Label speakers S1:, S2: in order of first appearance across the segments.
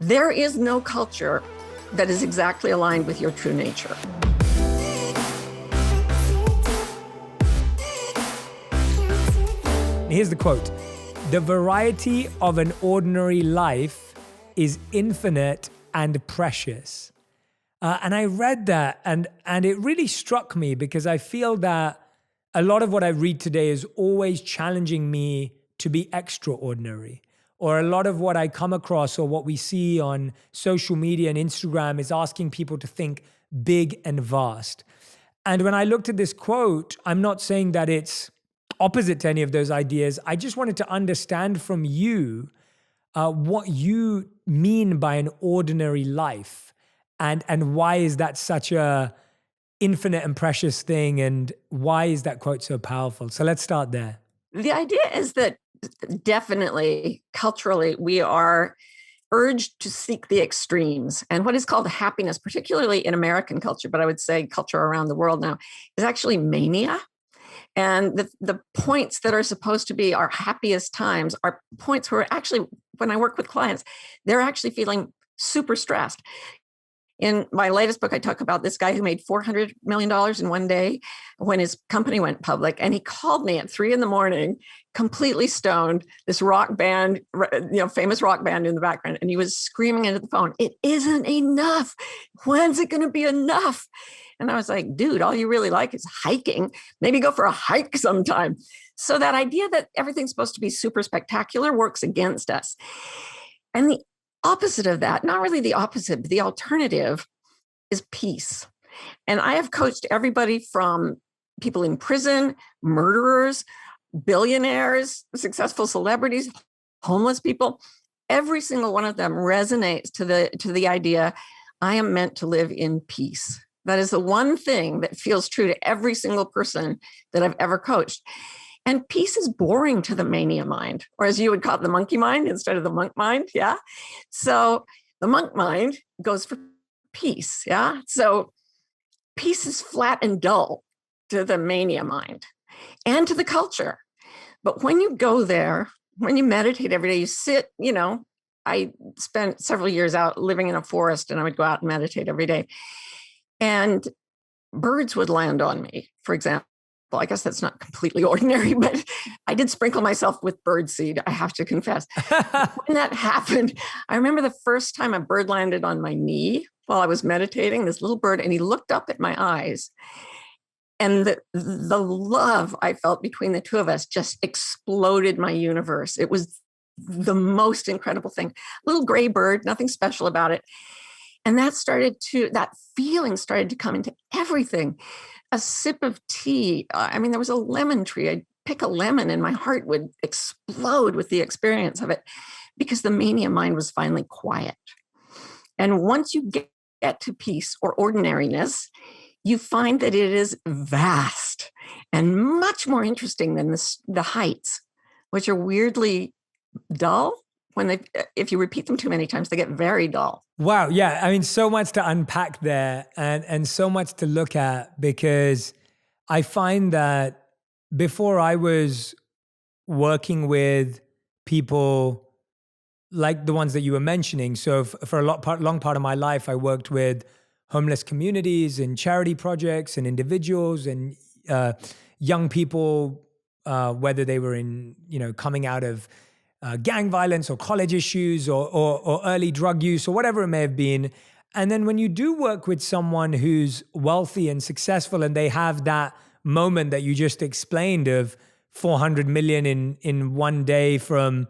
S1: There is no culture that is exactly aligned with your true nature.
S2: Here's the quote: "The variety of an ordinary life is infinite and precious." And I read that and it really struck me, because I feel that a lot of what I read today is always challenging me to be extraordinary. Or a lot of what I come across or what we see on social media and Instagram is asking people to think big and vast. And when I looked at this quote, I'm not saying that it's opposite to any of those ideas. I just wanted to understand from you what you mean by an ordinary life, and why is that such a infinite and precious thing, and why is that quote so powerful? So let's start there.
S1: The idea is that definitely culturally, we are urged to seek the extremes. And what is called happiness, particularly in American culture, but I would say culture around the world now, is actually mania. And the points that are supposed to be our happiest times are points where actually, when I work with clients, they're actually feeling super stressed. In my latest book, I talk about this guy who made $400 million in one day when his company went public. And he called me at 3 a.m, completely stoned, this rock band, famous rock band in the background. And he was screaming into the phone, "It isn't enough. When's it going to be enough?" And I was like, "Dude, all you really like is hiking. Maybe go for a hike sometime." So that idea that everything's supposed to be super spectacular works against us. And the opposite of that, not really the opposite, but the alternative, is peace. And I have coached everybody from people in prison, murderers, billionaires, successful celebrities, homeless people. Every single one of them resonates to the idea, I am meant to live in peace. That is the one thing that feels true to every single person that I've ever coached. And peace is boring to the mania mind, or as you would call it, the monkey mind instead of the monk mind. Yeah. So the monk mind goes for peace. Yeah. So peace is flat and dull to the mania mind and to the culture. But when you go there, when you meditate every day, you sit, I spent several years out living in a forest, and I would go out and meditate every day. And birds would land on me, for example. I guess that's not completely ordinary, but I did sprinkle myself with birdseed, I have to confess. When that happened, I remember the first time a bird landed on my knee while I was meditating, this little bird, and he looked up at my eyes. And the love I felt between the two of us just exploded my universe. It was the most incredible thing. Little gray bird, nothing special about it. And that feeling started to come into everything. A sip of tea. There was a lemon tree. I'd pick a lemon and my heart would explode with the experience of it, because the mania mind was finally quiet. And once you get to peace or ordinariness, you find that it is vast and much more interesting than the heights, which are weirdly dull. If you repeat them too many times, they get very dull.
S2: Wow. Yeah. So much to unpack there and so much to look at, because I find that before I was working with people like the ones that you were mentioning, so for a long part of my life, I worked with homeless communities and charity projects and individuals and young people, whether they were coming out of gang violence or college issues or early drug use or whatever it may have been. And then when you do work with someone who's wealthy and successful, and they have that moment that you just explained of 400 million in one day from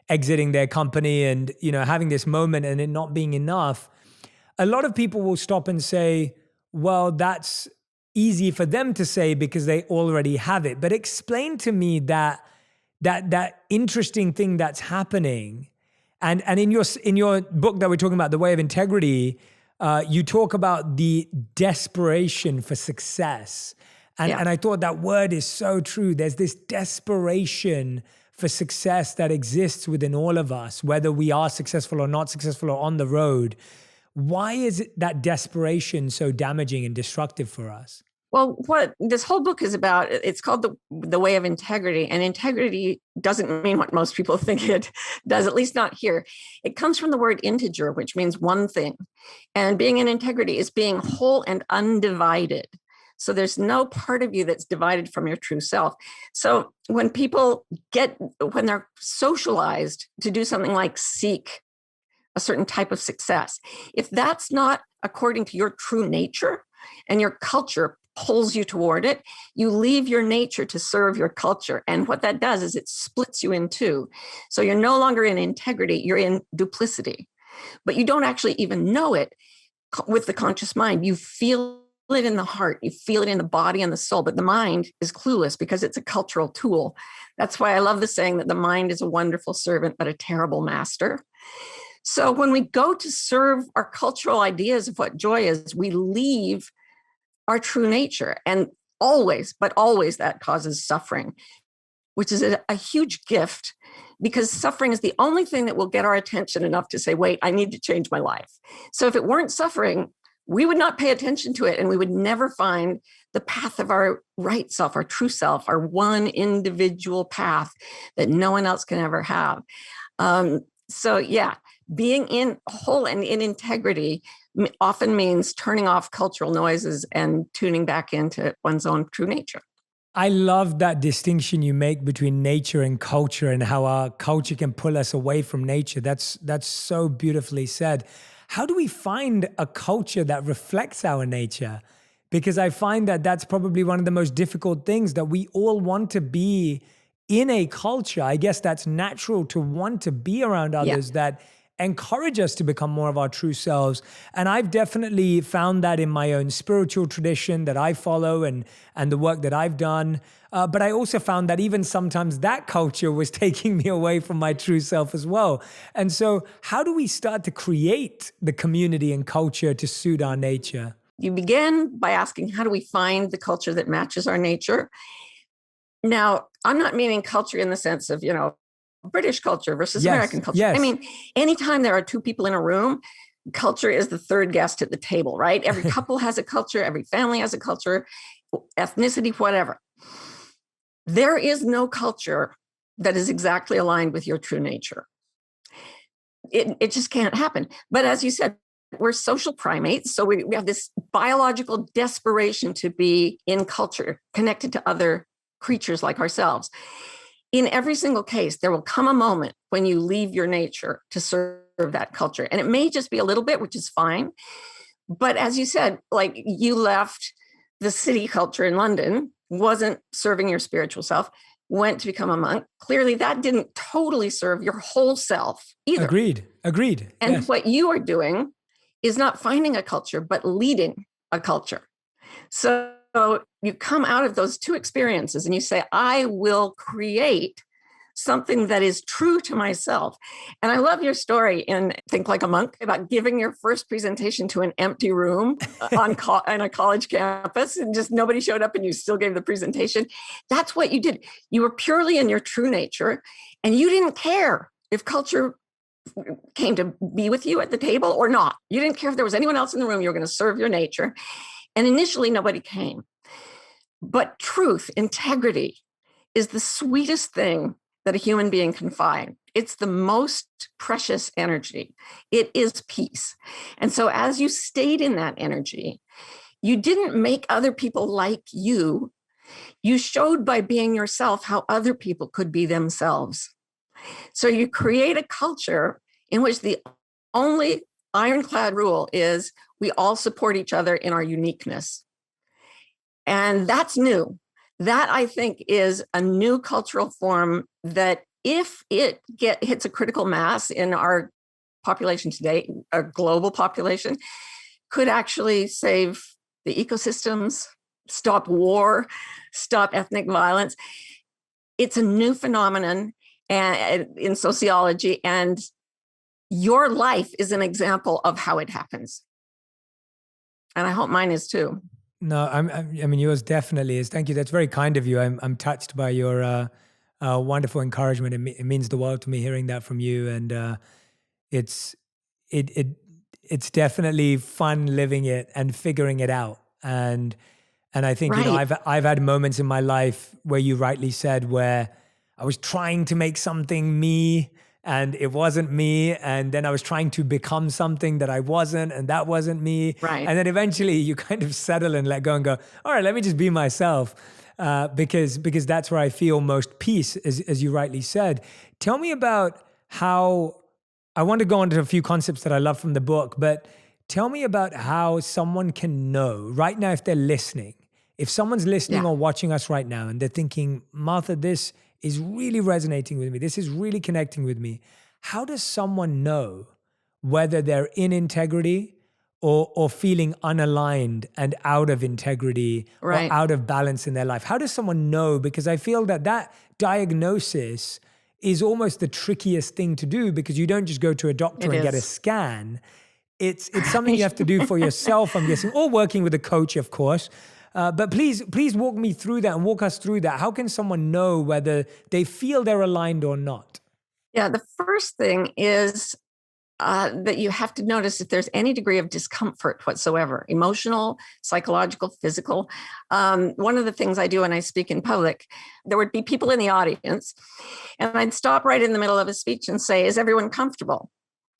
S2: exiting their company and, having this moment and it not being enough, a lot of people will stop and say, well, that's easy for them to say because they already have it. But explain to me that interesting thing that's happening. And in your book that we're talking about, The Way of Integrity, you talk about the desperation for success. And I thought that word is so true. There's this desperation for success that exists within all of us, whether we are successful or not successful or on the road. Why is that desperation so damaging and destructive for us?
S1: Well, what this whole book is about, it's called the Way of Integrity. And integrity doesn't mean what most people think it does, at least not here. It comes from the word integer, which means one thing. And being in integrity is being whole and undivided. So there's no part of you that's divided from your true self. So when when they're socialized to do something like seek a certain type of success, if that's not according to your true nature and your culture pulls you toward it, you leave your nature to serve your culture. And what that does is it splits you in two. So you're no longer in integrity, you're in duplicity. But you don't actually even know it with the conscious mind. You feel it in the heart, you feel it in the body and the soul, but the mind is clueless because it's a cultural tool. That's why I love the saying that the mind is a wonderful servant, but a terrible master. So when we go to serve our cultural ideas of what joy is, we leave our true nature. And always, but always that causes suffering, which is a huge gift, because suffering is the only thing that will get our attention enough to say, wait, I need to change my life. So if it weren't suffering, we would not pay attention to it, and we would never find the path of our right self, our true self, our one individual path that no one else can ever have. So yeah, being in whole and in integrity often means turning off cultural noises and tuning back into one's own true nature.
S2: I love that distinction you make between nature and culture, and how our culture can pull us away from nature. That's so beautifully said. How do we find a culture that reflects our nature? Because I find that that's probably one of the most difficult things, that we all want to be in a culture. I guess that's natural to want to be around others that encourage us to become more of our true selves. And I've definitely found that in my own spiritual tradition that I follow, and the work that I've done. But I also found that even sometimes that culture was taking me away from my true self as well. And so how do we start to create the community and culture to suit our nature?
S1: You begin by asking, how do we find the culture that matches our nature? Now, I'm not meaning culture in the sense of, British culture versus American culture.
S2: Yes.
S1: I mean, anytime there are two people in a room, culture is the third guest at the table, right? Every couple has a culture, every family has a culture, ethnicity, whatever. There is no culture that is exactly aligned with your true nature. It just can't happen. But as you said, we're social primates. So we have this biological desperation to be in culture, connected to other creatures like ourselves. In every single case, there will come a moment when you leave your nature to serve that culture. And it may just be a little bit, which is fine. But as you said, like, you left the city culture in London, wasn't serving your spiritual self, went to become a monk. Clearly, that didn't totally serve your whole self either.
S2: Agreed.
S1: And what you are doing is not finding a culture, but leading a culture. So you come out of those two experiences and you say, I will create something that is true to myself. And I love your story in Think Like a Monk about giving your first presentation to an empty room on a college campus, and just nobody showed up and you still gave the presentation. That's what you did. You were purely in your true nature, and you didn't care if culture came to be with you at the table or not. You didn't care if there was anyone else in the room. You were going to serve your nature. And initially, nobody came. But truth, integrity, is the sweetest thing that a human being can find. It's the most precious energy. It is peace. And so as you stayed in that energy, you didn't make other people like you. You showed by being yourself how other people could be themselves. So you create a culture in which the only ironclad rule is we all support each other in our uniqueness. And that's new. That, I think, is a new cultural form that, if it hits a critical mass in our population today, a global population, could actually save the ecosystems, stop war, stop ethnic violence. It's a new phenomenon in sociology, and your life is an example of how it happens. And I hope mine is too.
S2: No, I mean, yours definitely is. Thank you. That's very kind of you. I'm touched by your wonderful encouragement. It means the world to me hearing that from you. And it's definitely fun living it and figuring it out. And And I think, I've had moments in my life where you rightly said, where I was trying to make something me and it wasn't me. And then I was trying to become something that I wasn't, and that wasn't me.
S1: Right.
S2: And then eventually you kind of settle and let go and go, all right, let me just be myself. Because that's where I feel most peace, as you rightly said. Tell me about how, I want to go into a few concepts that I love from the book, but tell me about how someone can know right now, if they're listening, if someone's listening or watching us right now and they're thinking, Martha, this is really resonating with me, this is really connecting with me. How does someone know whether they're in integrity or feeling unaligned and out of integrity or out of balance in their life? How does someone know? Because I feel that diagnosis is almost the trickiest thing to do, because you don't just go to a doctor and get a scan. It's something you have to do for yourself, I'm guessing, or working with a coach, of course. But please walk me through that and walk us through that. How can someone know whether they feel they're aligned or not?
S1: Yeah, the first thing is that you have to notice if there's any degree of discomfort whatsoever, emotional, psychological, physical. One of the things I do when I speak in public, there would be people in the audience, and I'd stop right in the middle of a speech and say, is everyone comfortable?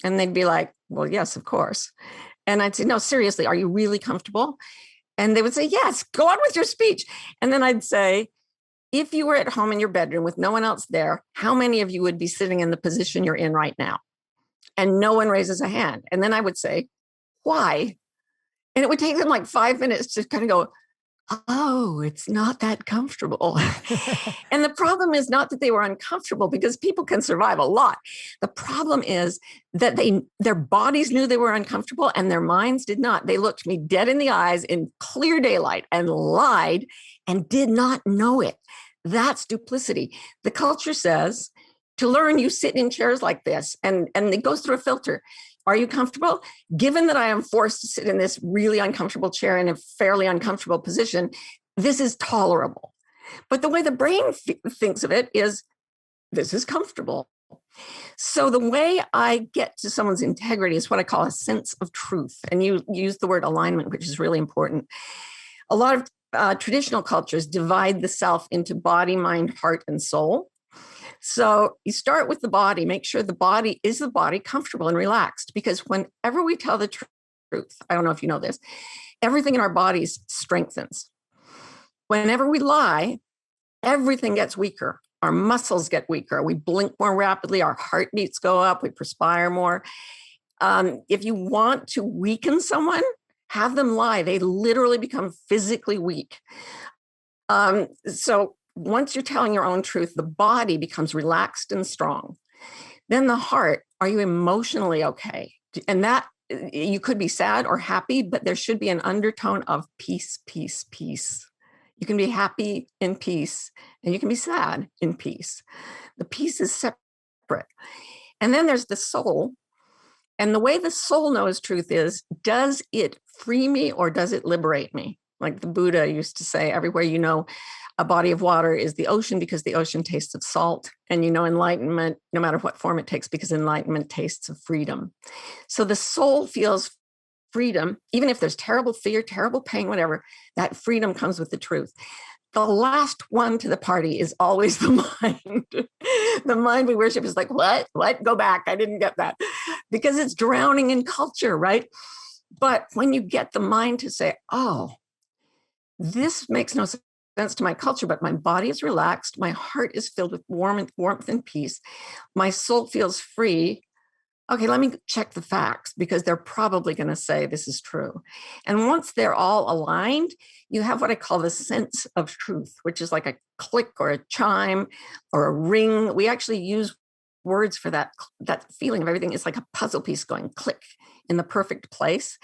S1: And they'd be like, well, yes, of course. And I'd say, no, seriously, are you really comfortable? And they would say, yes, go on with your speech. And then I'd say, if you were at home in your bedroom with no one else there, how many of you would be sitting in the position you're in right now? And no one raises a hand. And then I would say, why? And it would take them like 5 minutes to kind of go, oh, it's not that comfortable. And the problem is not that they were uncomfortable, because people can survive a lot. The problem is that their bodies knew they were uncomfortable and their minds did not. They looked me dead in the eyes in clear daylight and lied and did not know it. That's duplicity. The culture says, to learn, you sit in chairs like this, and it goes through a filter. Are you comfortable? Given that I am forced to sit in this really uncomfortable chair in a fairly uncomfortable position, this is tolerable. But the way the brain thinks of it is, this is comfortable. So the way I get to someone's integrity is what I call a sense of truth. And you use the word alignment, which is really important. A lot of traditional cultures divide the self into body, mind, heart, and soul. So you start with the body, make sure the body comfortable and relaxed, because whenever we tell the truth, I don't know if you know this, everything in our bodies strengthens. Whenever we lie, everything gets weaker. Our muscles get weaker. We blink more rapidly. Our heartbeats go up. We perspire more. If you want to weaken someone, have them lie. They literally become physically weak. So once you're telling your own truth, the body becomes relaxed and strong. Then the heart, are you emotionally okay? And that, you could be sad or happy, but there should be an undertone of peace, peace, peace. You can be happy in peace, and you can be sad in peace. The peace is separate. And then there's the soul. And the way the soul knows truth is, does it free me or does it liberate me? Like the Buddha used to say, everywhere you know a body of water is the ocean, because the ocean tastes of salt. And you know enlightenment, no matter what form it takes, because enlightenment tastes of freedom. So the soul feels freedom, even if there's terrible fear, terrible pain, whatever, that freedom comes with the truth. The last one to the party is always the mind. The mind we worship is like, what? Go back. I didn't get that. Because it's drowning in culture, right? But when you get the mind to say, oh, this makes no sense to my culture, but my body is relaxed. My heart is filled with warmth and peace. My soul feels free. Okay, let me check the facts, because they're probably going to say this is true. And once they're all aligned, you have what I call the sense of truth, which is like a click or a chime or a ring. We actually use words for that feeling of everything. It's like a puzzle piece going click in the perfect place.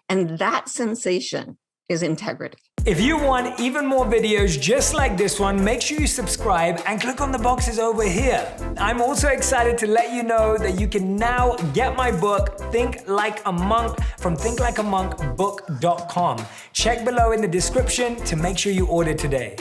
S1: And that sensation is integrity.
S2: If you want even more videos just like this one, make sure you subscribe and click on the boxes over here. I'm also excited to let you know that you can now get my book, Think Like a Monk, from thinklikeamonkbook.com. Check below in the description to make sure you order today.